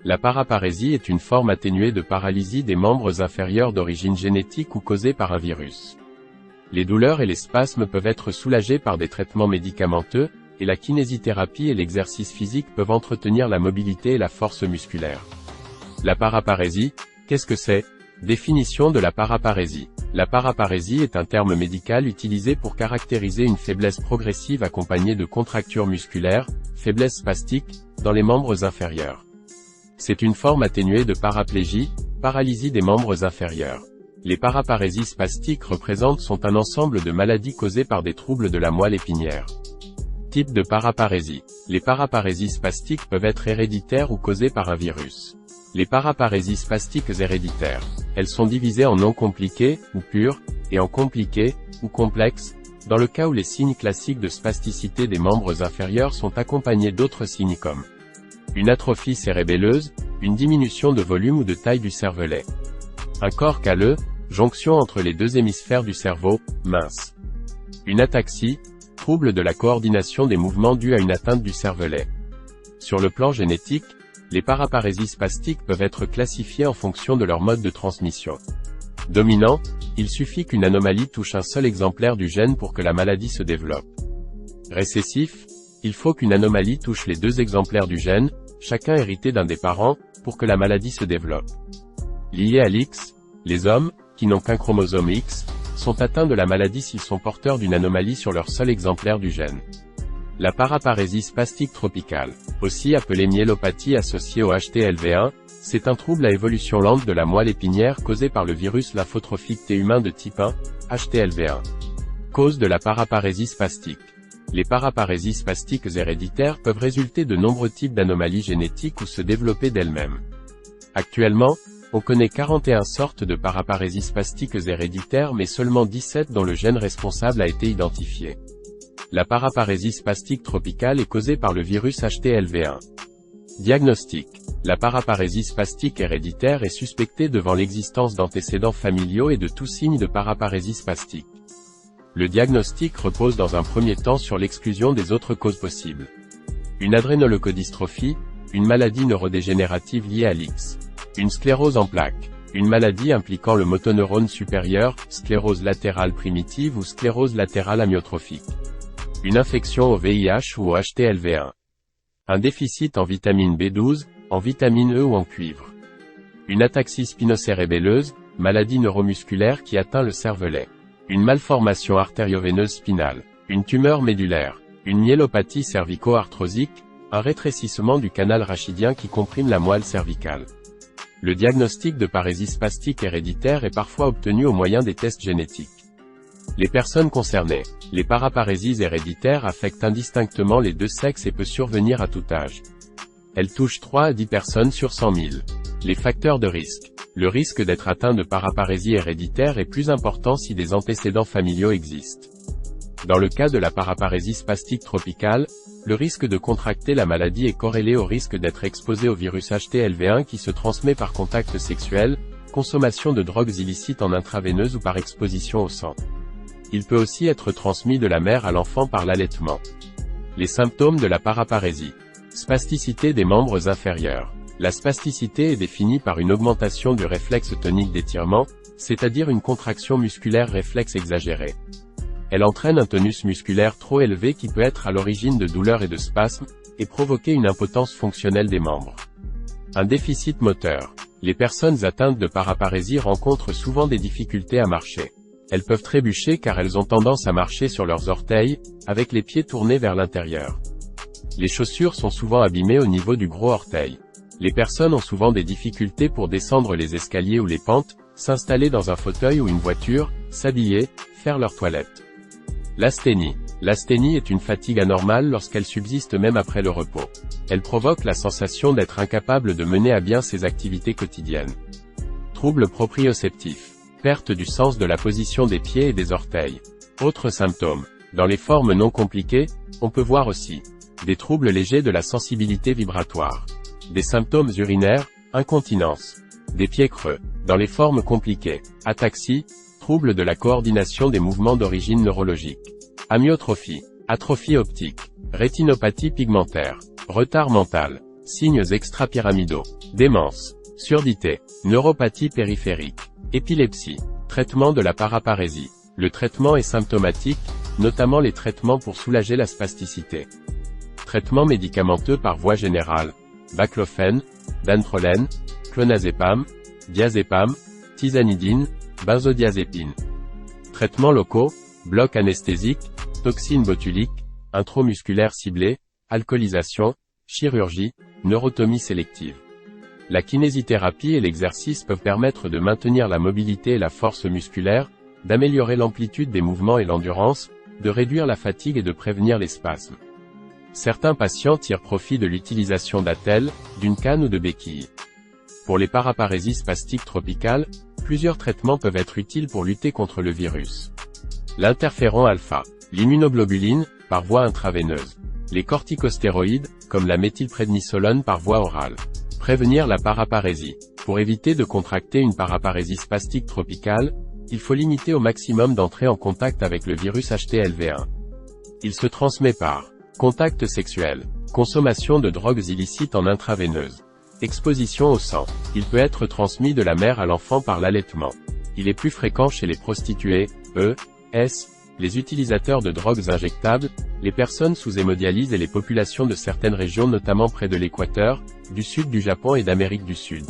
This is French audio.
La paraparésie est une forme atténuée de paralysie des membres inférieurs d'origine génétique ou causée par un virus. Les douleurs et les spasmes peuvent être soulagés par des traitements médicamenteux, et la kinésithérapie et l'exercice physique peuvent entretenir la mobilité et la force musculaire. La paraparésie, qu'est-ce que c'est? Définition de la paraparésie. La paraparésie est un terme médical utilisé pour caractériser une faiblesse progressive accompagnée de contractures musculaires, faiblesse spastique, dans les membres inférieurs. C'est une forme atténuée de paraplégie, paralysie des membres inférieurs. Les paraparésies spastiques sont un ensemble de maladies causées par des troubles de la moelle épinière. Type de paraparésie. Les paraparésies spastiques peuvent être héréditaires ou causées par un virus. Les paraparésies spastiques héréditaires. Elles sont divisées en non compliquées, ou pures, et en compliquées, ou complexes, dans le cas où les signes classiques de spasticité des membres inférieurs sont accompagnés d'autres signes comme une atrophie cérébelleuse, une diminution de volume ou de taille du cervelet. Un corps calleux, jonction entre les deux hémisphères du cerveau, mince. Une ataxie, trouble de la coordination des mouvements dû à une atteinte du cervelet. Sur le plan génétique, les paraparésies spastiques peuvent être classifiées en fonction de leur mode de transmission. Dominant, il suffit qu'une anomalie touche un seul exemplaire du gène pour que la maladie se développe. Récessif, il faut qu'une anomalie touche les deux exemplaires du gène, chacun hérité d'un des parents, pour que la maladie se développe. Lié à l'X, les hommes, qui n'ont qu'un chromosome X, sont atteints de la maladie s'ils sont porteurs d'une anomalie sur leur seul exemplaire du gène. La paraparésie spastique tropicale, aussi appelée myélopathie associée au HTLV1, c'est un trouble à évolution lente de la moelle épinière causé par le virus lymphotrophique T humain de type 1, HTLV1. Cause de la paraparésie spastique. Les paraparésies spastiques héréditaires peuvent résulter de nombreux types d'anomalies génétiques ou se développer d'elles-mêmes. Actuellement, on connaît 41 sortes de paraparésies spastiques héréditaires mais seulement 17 dont le gène responsable a été identifié. La paraparésie spastique tropicale est causée par le virus HTLV1. Diagnostic. La paraparésie spastique héréditaire est suspectée devant l'existence d'antécédents familiaux et de tout signe de paraparésie spastique. Le diagnostic repose dans un premier temps sur l'exclusion des autres causes possibles. Une adrénoleucodystrophie, une maladie neurodégénérative liée à l'X. Une sclérose en plaques. Une maladie impliquant le motoneurone supérieur, sclérose latérale primitive ou sclérose latérale amyotrophique. Une infection au VIH ou au HTLV1. Un déficit en vitamine B12, en vitamine E ou en cuivre. Une ataxie spinocérébelleuse, maladie neuromusculaire qui atteint le cervelet. Une malformation artério-veineuse spinale. Une tumeur médulaire. Une myélopathie cervico-arthrosique, un rétrécissement du canal rachidien qui comprime la moelle cervicale. Le diagnostic de parésie spastique héréditaire est parfois obtenu au moyen des tests génétiques. Les personnes concernées. Les paraparésies héréditaires affectent indistinctement les deux sexes et peut survenir à tout âge. Elles touchent 3 à 10 personnes sur 100 000. Les facteurs de risque. Le risque d'être atteint de paraparésie héréditaire est plus important si des antécédents familiaux existent. Dans le cas de la paraparésie spastique tropicale, le risque de contracter la maladie est corrélé au risque d'être exposé au virus HTLV1 qui se transmet par contact sexuel, consommation de drogues illicites en intraveineuse ou par exposition au sang. Il peut aussi être transmis de la mère à l'enfant par l'allaitement. Les symptômes de la paraparésie. Spasticité des membres inférieurs. La spasticité est définie par une augmentation du réflexe tonique d'étirement, c'est-à-dire une contraction musculaire réflexe exagérée. Elle entraîne un tonus musculaire trop élevé qui peut être à l'origine de douleurs et de spasmes, et provoquer une impotence fonctionnelle des membres. Un déficit moteur. Les personnes atteintes de paraparésie rencontrent souvent des difficultés à marcher. Elles peuvent trébucher car elles ont tendance à marcher sur leurs orteils, avec les pieds tournés vers l'intérieur. Les chaussures sont souvent abîmées au niveau du gros orteil. Les personnes ont souvent des difficultés pour descendre les escaliers ou les pentes, s'installer dans un fauteuil ou une voiture, s'habiller, faire leur toilette. L'asthénie. L'asthénie est une fatigue anormale lorsqu'elle subsiste même après le repos. Elle provoque la sensation d'être incapable de mener à bien ses activités quotidiennes. Troubles proprioceptifs. Perte du sens de la position des pieds et des orteils. Autres symptômes. Dans les formes non compliquées, on peut voir aussi des troubles légers de la sensibilité vibratoire. Des symptômes urinaires, incontinence. Des pieds creux. Dans les formes compliquées, ataxie, trouble de la coordination des mouvements d'origine neurologique. Amyotrophie, atrophie optique, rétinopathie pigmentaire, retard mental, Signes extrapyramidaux. Démence. Surdité. Neuropathie périphérique. Épilepsie. Traitement de la paraparésie. Le traitement est symptomatique, notamment les traitements pour soulager la spasticité. Traitement médicamenteux par voie générale. Baclofène, dantrolène, clonazepam, diazépam, tizanidine, benzodiazépine. Traitements locaux, bloc anesthésique, toxine botulique, intramusculaire ciblée, alcoolisation, chirurgie, neurotomie sélective. La kinésithérapie et l'exercice peuvent permettre de maintenir la mobilité et la force musculaire, d'améliorer l'amplitude des mouvements et l'endurance, de réduire la fatigue et de prévenir les spasmes. Certains patients tirent profit de l'utilisation d'attelles, d'une canne ou de béquilles. Pour les paraparésies spastiques tropicales, plusieurs traitements peuvent être utiles pour lutter contre le virus. L'interféron alpha, l'immunoglobuline, par voie intraveineuse. Les corticostéroïdes, comme la méthylprednisolone par voie orale. Prévenir la paraparésie. Pour éviter de contracter une paraparésie spastique tropicale, il faut limiter au maximum d'entrer en contact avec le virus HTLV1. Il se transmet par contact sexuel, consommation de drogues illicites en intraveineuse, exposition au sang. Il peut être transmis de la mère à l'enfant par l'allaitement. Il est plus fréquent chez les prostituées, les utilisateurs de drogues injectables, les personnes sous hémodialyse et les populations de certaines régions notamment près de l'équateur, du sud du Japon et d'Amérique du Sud.